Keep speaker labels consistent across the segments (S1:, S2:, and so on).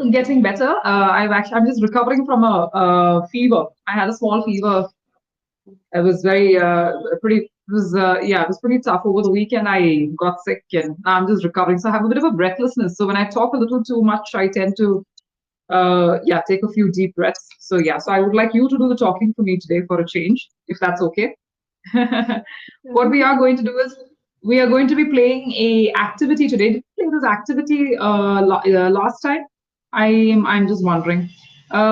S1: getting better. I'm just recovering from a fever. I had a small fever. It was very pretty. It was yeah, it was pretty tough over the weekend. I got sick, and now I'm just recovering. So I have a bit of a breathlessness. So when I talk a little too much, I tend to yeah, take a few deep breaths. So yeah, so I would like you to do the talking for me today for a change, if that's okay. What we are going to do is we are going to be playing a activity today. Did you play this activity last time? I'm just wondering.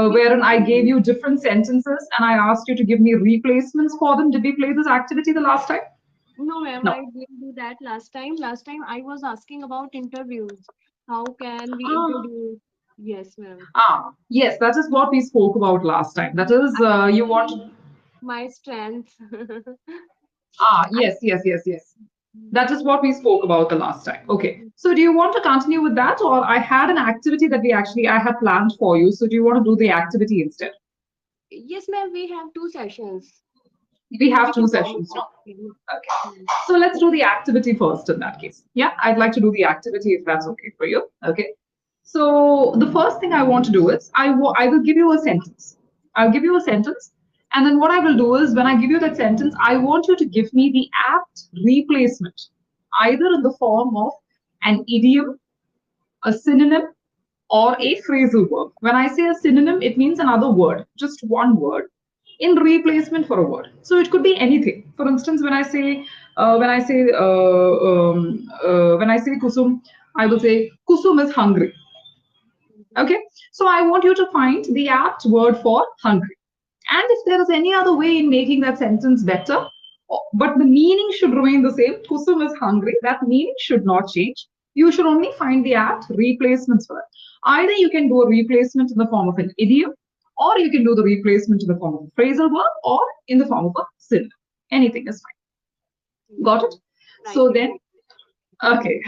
S2: Yes,
S1: Wherein I
S2: ma'am.
S1: gave you different sentences and I asked you to give me replacements for them. Did we play this activity the last time?
S2: No, ma'am,
S1: No.
S2: I didn't do that last time. Last time I was asking about interviews. How can we
S1: Ah,
S2: introduce? Yes, ma'am.
S1: yes, that is what we spoke about last time. That is,
S2: I
S1: you
S2: see
S1: want.
S2: my strengths. I
S1: Yes, yes, yes, yes. That is what we spoke about the last time. Okay.
S2: see.
S1: So do you want to continue with that? Or I had an activity that I had planned for you. So do you want to do the activity instead?
S2: Yes, ma'am, we have two sessions.
S1: We
S2: We
S1: have two
S2: can do
S1: sessions, no?
S2: it.
S1: Okay.
S2: Hmm.
S1: So let's do the activity first in that case. Yeah, I'd like to do the activity if that's okay for you. Okay. So the first thing I want to do is I will give you a sentence. I'll give you a sentence. And then what I will do is when I give you that sentence, I want you to give me the apt replacement, either in the form of an idiom, a synonym, or a phrasal verb. When I say a synonym, it means another word, just one word in replacement for a word. So it could be anything. For instance, when I say Kusum, I will say Kusum is hungry.
S2: Mhm.
S1: Okay, so I want you to find the apt word for hungry. And if there is any other way in making that sentence better, but the meaning should remain the same, Kusum is hungry, that meaning should not change. You should only find the apt replacements for it. Either you can do a replacement in the form of an idiom, or you can do the replacement in the form of a phrasal verb, or in the form of a synonym. Anything is fine. Got it?
S2: Mhm. Right,
S1: So then,
S2: right.
S1: okay.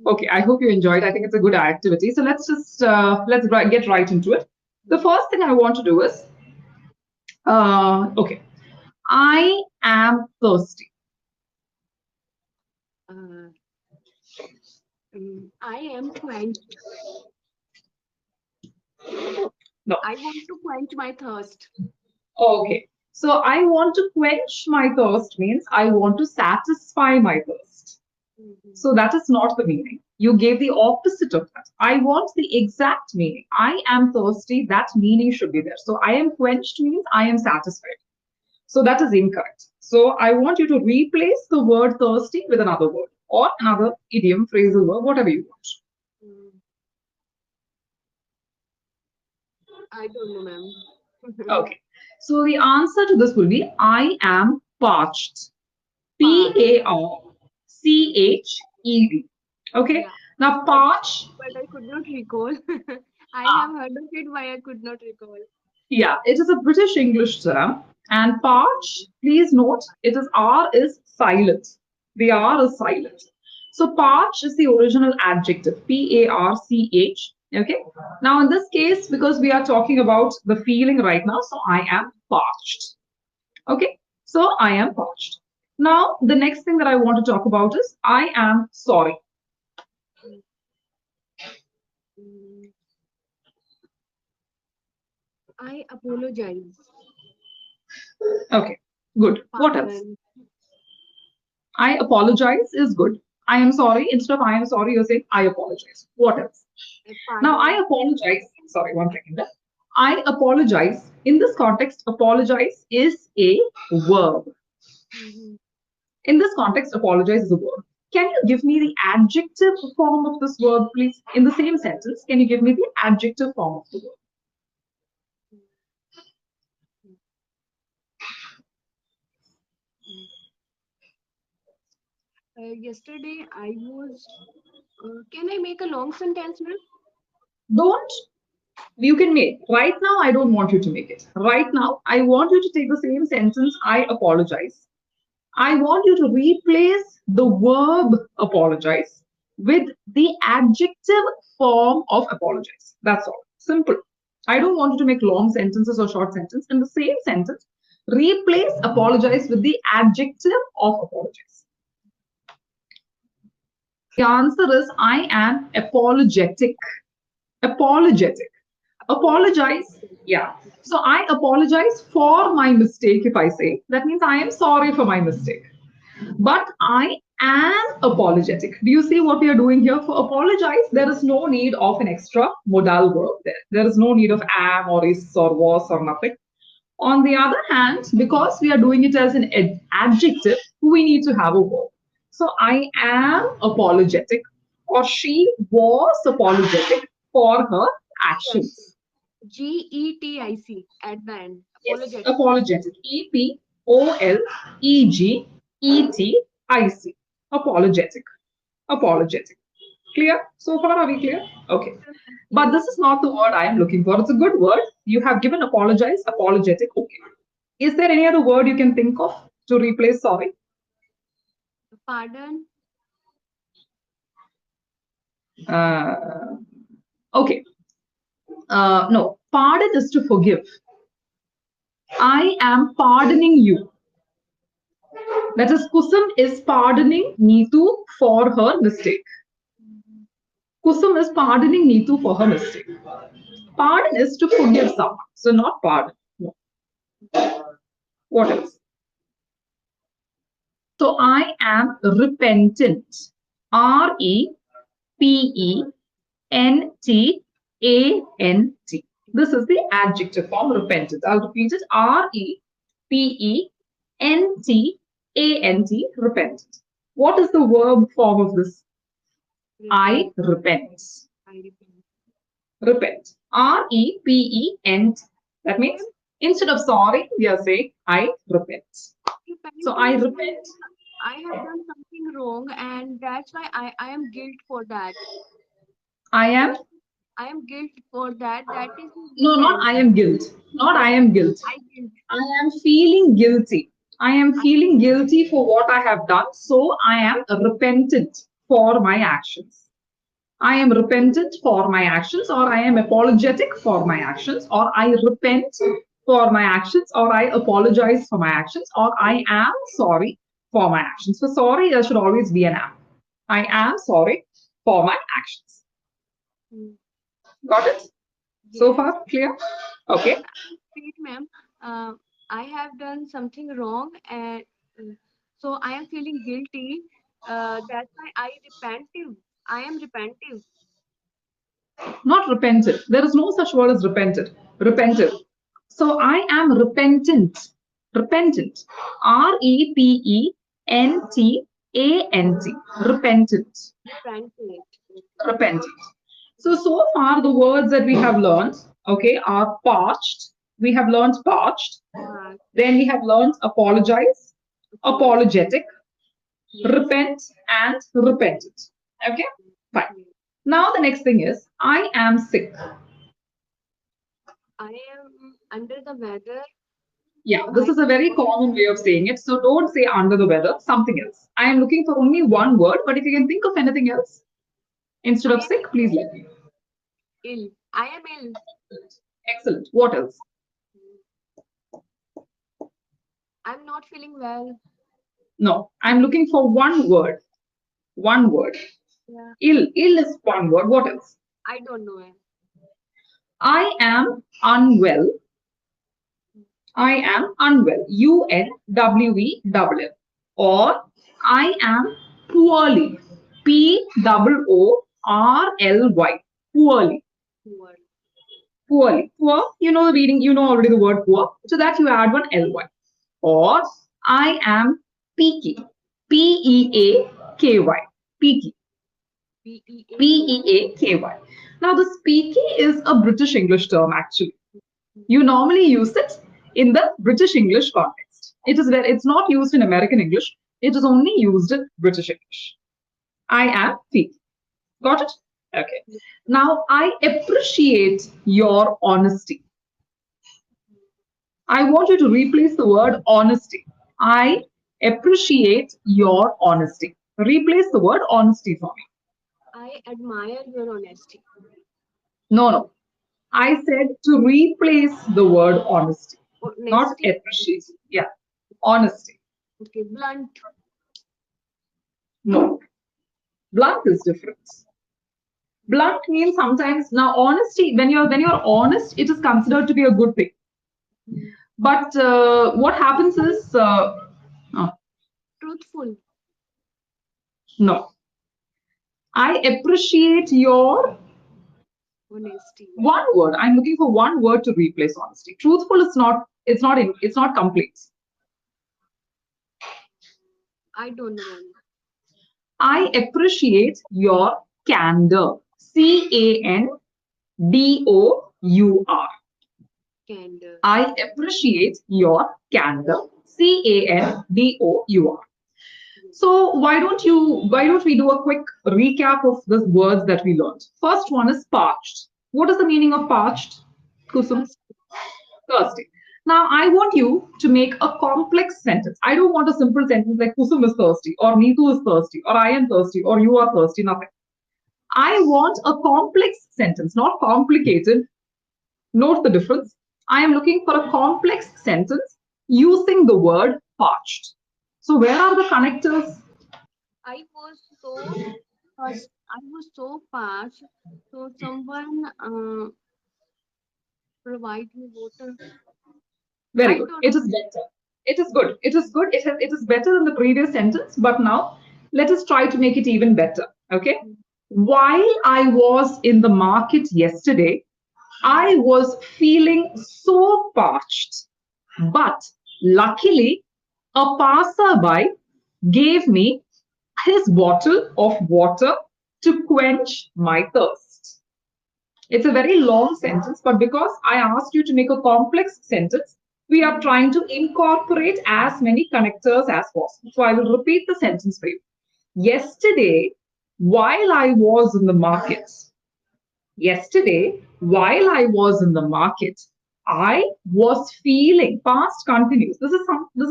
S1: Okay,
S2: Mhm.
S1: I hope you enjoyed. I think it's a good activity. So let's get right into it. The first thing I want to do is okay. I am thirsty.
S2: Uh, I am quenched.
S1: No.
S2: I want to quench my thirst.
S1: Okay. So I want to quench my thirst means I want to satisfy my thirst.
S2: Mhm.
S1: So that is not the meaning. You gave the opposite of that. I want the exact meaning. I am thirsty. That meaning should be there. So I am quenched means I am satisfied. So that is incorrect. So I want you to replace the word thirsty with another word or another idiom, phrasal verb, whatever you want.
S2: Mm, I don't know, ma'am.
S1: Okay. So the answer to this will be I am parched. P
S2: Parched.
S1: A R C H E D. Okay.
S2: Yeah,
S1: Now,
S2: but
S1: parch,
S2: I could not recall. I have heard of it, but I could not recall.
S1: yeah, it is a British English term. And parch, please note, it is R is silent. The R is silent. So parch is the original adjective, Parch. Okay. Now, in this case, because we are talking about the feeling right now, so I am parched. Okay. So I am parched. Now, the next thing that I want to talk about is I am sorry.
S2: Mm, I apologize.
S1: Okay. Good. What else?
S2: Pardon.
S1: I apologize is good. I am sorry. Instead of I am sorry, you're saying I apologize. What else? Now, I
S2: Pardon.
S1: apologize. Sorry, one second. I apologize. In this context, apologize is a verb.
S2: Mhm.
S1: In this context, apologize is a verb. Can you give me the adjective form of this verb, please? In the same sentence, can you give me the adjective form of the verb?
S2: Yesterday I was. Can I make a long sentence, ma'am?
S1: Don't. You can make. Right now, I don't want you to make it. Right now, I want you to take the same sentence, I apologize. I want you to replace the verb apologize with the adjective form of apologize. That's all. Simple. I don't want you to make long sentences or short sentences. In the same sentence, replace apologize with the adjective of apologize. The answer is I am apologetic. Apologetic. Apologize. Yeah. So I apologize for my mistake if I say. That means I am sorry for my mistake. But I am apologetic. Do you see what we are doing here? For apologize, there is no need of an extra modal verb there. There is no need of am or is or was or nothing. On the other hand, because we are doing it as an adjective, we need to have a verb. So I am apologetic, or she was apologetic for her
S2: Yes.
S1: actions.
S2: GETIC at the end.
S1: Yes,
S2: Apologetic.
S1: apologetic. Apologetic. Apologetic. Apologetic. Clear? So far, are we clear? Okay. But
S2: Yes.
S1: this is not the word I am looking for. It's a good word. You have given apologize, apologetic. Okay. Is there any other word you can think of to replace sorry?
S2: Pardon.
S1: Uh, okay. No. Pardon is to forgive. I am pardoning you. That is, Kusum is pardoning Neetu for her mistake. Kusum is pardoning Neetu for her mistake. Pardon is to forgive someone. So not pardon. No. What else? So I am repentant. Repentant. This is the adjective form repentant. I'll repeat it. Repentant. What is the verb form of this? I
S2: Repent.
S1: repent.
S2: I repent.
S1: Repent. Repent. That means instead of sorry, we are saying I repent. So I
S2: Repenting means
S1: repent.
S2: I have done something wrong and that's why I am guilt for that.
S1: I am
S2: I am guilt for that. That is
S1: no, not
S2: repent.
S1: I am guilt. Not I am guilt.
S2: I guilt.
S1: I am feeling guilty. I am
S2: I
S1: feeling guilty for what I have done. So I am repentant for my actions. I am repentant for my actions, or I am apologetic for my actions, or I repent for my actions, or I apologize for my actions, or I am sorry for my actions. For sorry, there should always be an am. I am sorry for my actions.
S2: mm,
S1: Got it? So
S2: yes.
S1: far, clear? Okay.
S2: Wait, ma'am. Uh, I have done something wrong and uh, so I am feeling guilty. That's why I repentive. I am repentive.
S1: Not repented. There is no such word as repented. Repentive. So I am repentant. Repentant. Repentant. Repentant.
S2: Repentant.
S1: Repentant. So far the words that we have learned, okay, are parched. We have learned parched.
S2: Uh,
S1: Then we have learned apologize,
S2: Apology.
S1: apologetic,
S2: Yes.
S1: repent, and repentant. Okay, fine.
S2: Yes.
S1: Now the next thing is I am sick.
S2: I am under the weather.
S1: Yeah, this
S2: I
S1: is a very common way of saying it. So don't say under the weather, something else. I am looking for only one word, but if you can think of anything else instead
S2: I
S1: of
S2: am
S1: sick, please let me know.
S2: ill. I am ill.
S1: Excellent. What else?
S2: I'm not feeling well.
S1: No, I'm looking for one word. One word.
S2: Yeah.
S1: Ill. Ill is one word. What else?
S2: I don't know.
S1: I am unwell. I am unwell. Unwell. Or I am poorly. Poorly. Poorly.
S2: Word.
S1: Poorly. Poor, you know the reading, you know already the word poor. So that you add one ly. Or I am peaky. Peaky. Peaky.
S2: Peak.
S1: Peaky. Now, the peaky is a British English term actually. You normally use it in the British English context. It's not used in American English. It is only used in British English. I am peaky. Got it? Okay. Now, I appreciate your honesty. I want you to replace the word honesty. I appreciate your honesty. Replace the word honesty for me.
S2: I admire your honesty.
S1: No, no. I said to replace the word honesty, not
S2: Honesty.
S1: appreciate. Yeah, honesty.
S2: Okay. Blunt.
S1: No, blunt is different. Blunt means sometimes now honesty. When you're honest, it is considered to be a good thing.
S2: Mm.
S1: But what happens is oh,
S2: Truthful.
S1: no. I appreciate your
S2: Honesty.
S1: one word. I'm looking for one word to replace honesty. Truthful is not. It's not complete.
S2: I don't know, ma'am.
S1: I appreciate your candor. Candor.
S2: Candor.
S1: I appreciate your candor. Candor.
S2: Yes.
S1: So why don't we do a quick recap of the words that we learned? First one is parched. What is the meaning of parched? Kusum?
S2: Thirsty.
S1: Thirsty. Now I want you to make a complex sentence. I don't want a simple sentence like Kusum is thirsty or Neetu is thirsty or I am thirsty or you are thirsty. Nothing. I want a complex sentence, not complicated. Note the difference. I am looking for a complex sentence using the word parched. So where are the connectors?
S2: I was so first. I was so parched. So someone provide me water.
S1: Very
S2: I
S1: good.
S2: don't
S1: It is better. It is good. It is good. It is better than the previous sentence, but now let us try to make it even better. Okay.
S2: know.
S1: While I was in the market yesterday, I was feeling so parched, but luckily, a passerby gave me his bottle of water to quench my thirst. It's a very long sentence, but because I asked you to make a complex sentence, we are
S2: Mm.
S1: trying to incorporate as many connectors as possible. So I will repeat the sentence for you. Yesterday, while I was in the market, while I was in the market, I was feeling past continuous. This is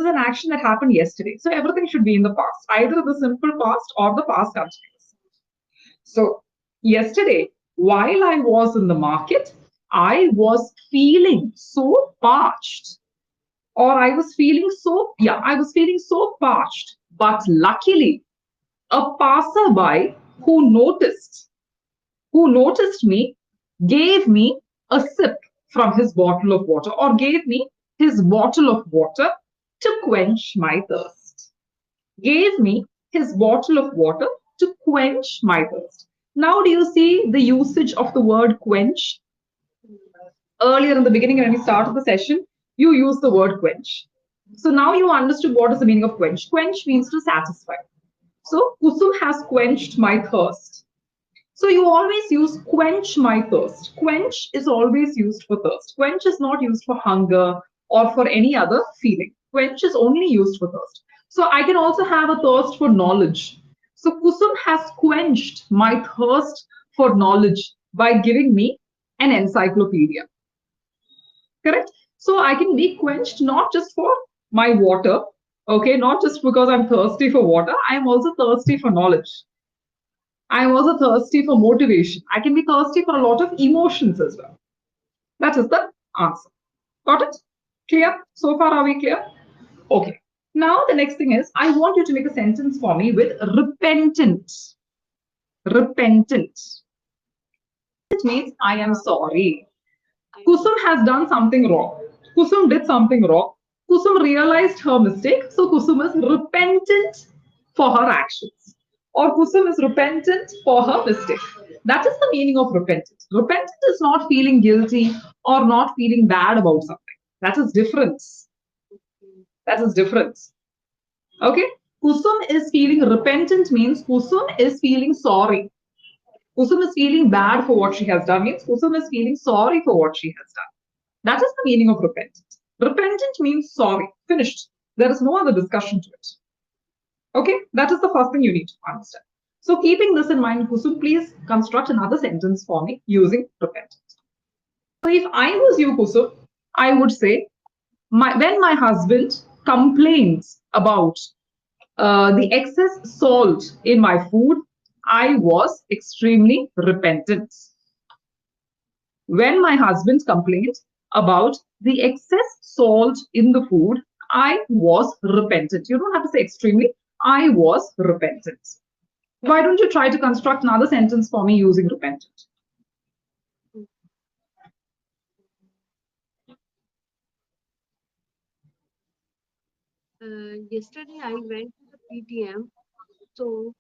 S1: an action that happened yesterday. So everything should be in the past, either the simple past or the past continuous. So, yesterday, while I was in the market, I was feeling so parched, or I was feeling so parched. But luckily, a passerby who noticed me, gave me a sip from his bottle of water, or gave me his bottle of water to quench my thirst. Gave me his bottle of water to quench my thirst. Now, do you see the usage of the word quench? Earlier in the beginning, when we started the session, you used the word quench. So now you understood what is the meaning of quench. Quench means to satisfy. So Kusum has quenched my thirst. So you always use quench my thirst. Quench is always used for thirst. Quench is not used for hunger or for any other feeling. Quench is only used for thirst. So I can also have a thirst for knowledge. So Kusum has quenched my thirst for knowledge by giving me an encyclopedia. Correct? So I can be quenched not just for my water, okay, not just because I'm thirsty for water, I am also thirsty for knowledge. I am also thirsty for motivation. I can be thirsty for a lot of emotions as well. That is the answer. Got it? Clear? So far, are we clear? Okay. Now, the next thing is I want you to make a sentence for me with repentant. Repentant. It means I am sorry.
S2: I am
S1: Kusum has done something wrong. Kusum did something wrong. Kusum realized her mistake. So Kusum is repentant for her actions. Or Kusum is repentant for her mistake. That is the meaning of repentant. Repentant is not feeling guilty or not feeling bad about something. That is difference.
S2: sorry.
S1: That is difference. Okay? Kusum is feeling repentant means Kusum is feeling sorry. Kusum is feeling bad for what she has done means Kusum is feeling sorry for what she has done. That is the meaning of repentant. Repentant means sorry. Finished. There is no other discussion to it. Okay? That is the first thing you need to understand. So, keeping this in mind, Kusum, please construct another sentence for me using repentant. So, if I was you, Kusum, I would say, when my husband complains about the excess salt in my food, I was extremely repentant. When my husband complained about the excess salt in the food, I was repentant. You don't have to say extremely. I was repentant. Why don't you try to construct another sentence for me using repentant?
S2: Mm. Yesterday I went to the PTM. So,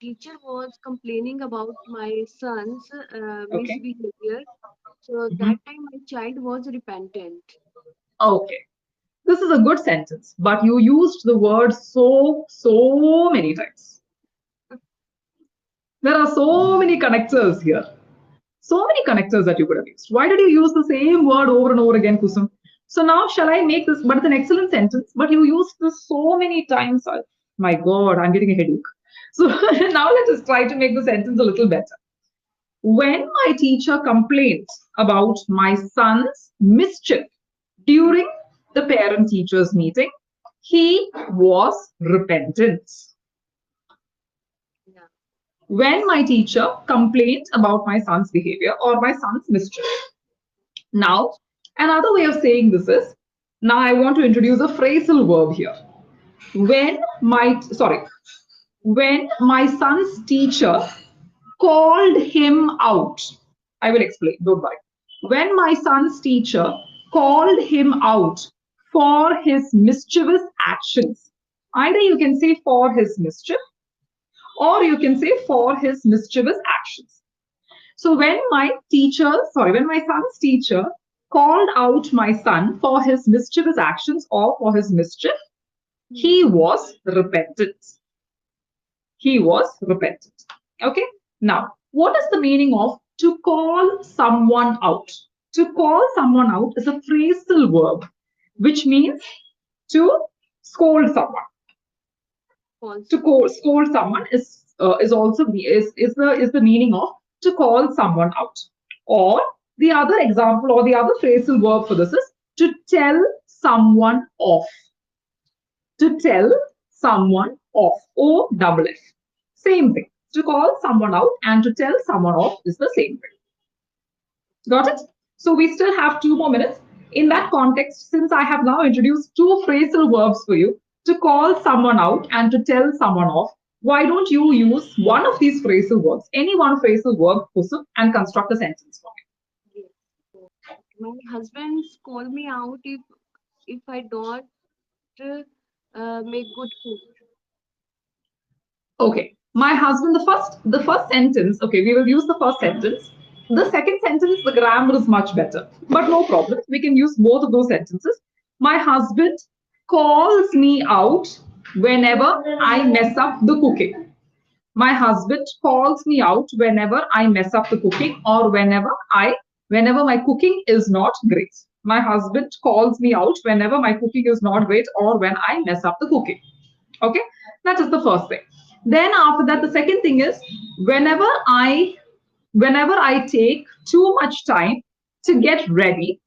S2: teacher was complaining about my son's
S1: Okay.
S2: misbehavior. So
S1: Mhm.
S2: that time my child was repentant.
S1: Okay. This is a good sentence, but you used the word so many times. There are so many connectors here. So many connectors that you could have used. Why did you use the same word over and over again, Kusum? So now shall I make this? But it's an excellent sentence, but you used this so many times. My God, I'm getting a headache. So now let us try to make the sentence a little better. When my teacher complained about my son's mischief during the parent teachers meeting, he was repentant.
S2: Yeah.
S1: When my teacher complained about my son's behavior or my son's mischief. Now, another way of saying this is, now I want to introduce a phrasal verb here. Sorry, when my son's teacher called him out. I will explain, don't worry. When my son's teacher called him out for his mischievous actions, either you can say for his mischief or you can say for his mischievous actions. So when my son's teacher called out my son for his mischievous actions or for his mischief,
S2: Hmm.
S1: he was repentant. He was repentant. Okay. Now, what is the meaning of to call someone out? To call someone out is a phrasal verb, which means to scold someone. To
S2: False.
S1: scold someone is also is the meaning of to call someone out. Or the other example or the other phrasal verb for this is to tell someone off. To tell someone off. O-double-F. Same thing. To call someone out and to tell someone off is the same thing. Got it? So we still have 2 more minutes. In that context, since I have now introduced two phrasal verbs for you to call someone out and to tell someone off, why don't you use one of these phrasal verbs, any one phrasal verb, Kusum, and construct a sentence for
S2: Yes. So my husband scold me out if I don't make good food.
S1: me? Okay. My husband, the first sentence, okay, we will use the first sentence. The second sentence, the grammar is much better. But no problem. We can use both of those sentences. My husband calls me out whenever I mess up the cooking. My husband calls me out whenever I mess up the cooking or whenever my cooking is not great. My husband calls me out whenever my cooking is not great or when I mess up the cooking. Okay, that is the first thing. Then after that, the second thing is whenever I whenever I take too much time to get ready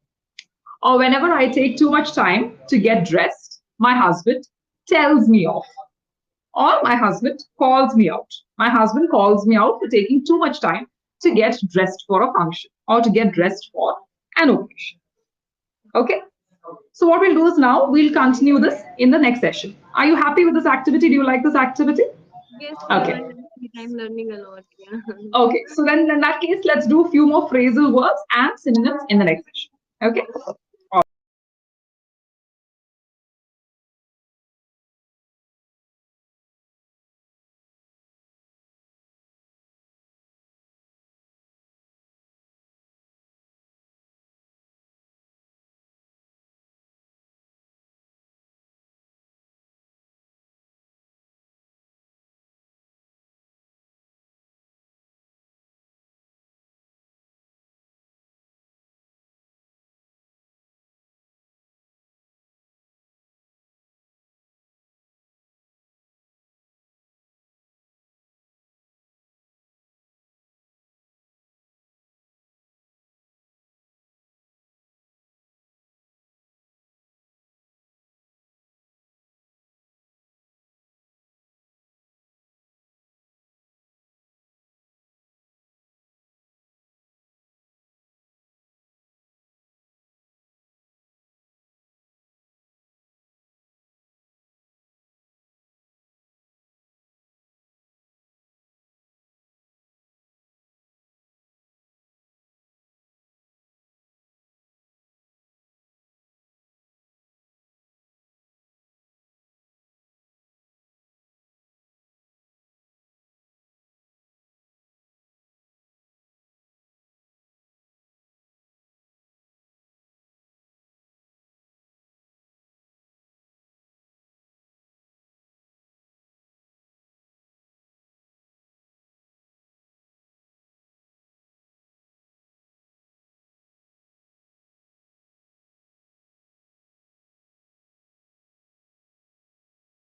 S1: or whenever I take too much time to get dressed, my husband tells me off or my husband calls me out. My husband calls me out for taking too much time to get dressed for a function or to get dressed for an occasion. Okay? So, what we'll do is now we'll continue this in the next session. Are you happy with this activity? Do you like this activity?
S2: Yes, ma'am.
S1: Okay.
S2: I have free time learning a lot. Yeah.
S1: Okay. So, then in that case, let's do a few more phrasal verbs and synonyms in the next session. Okay?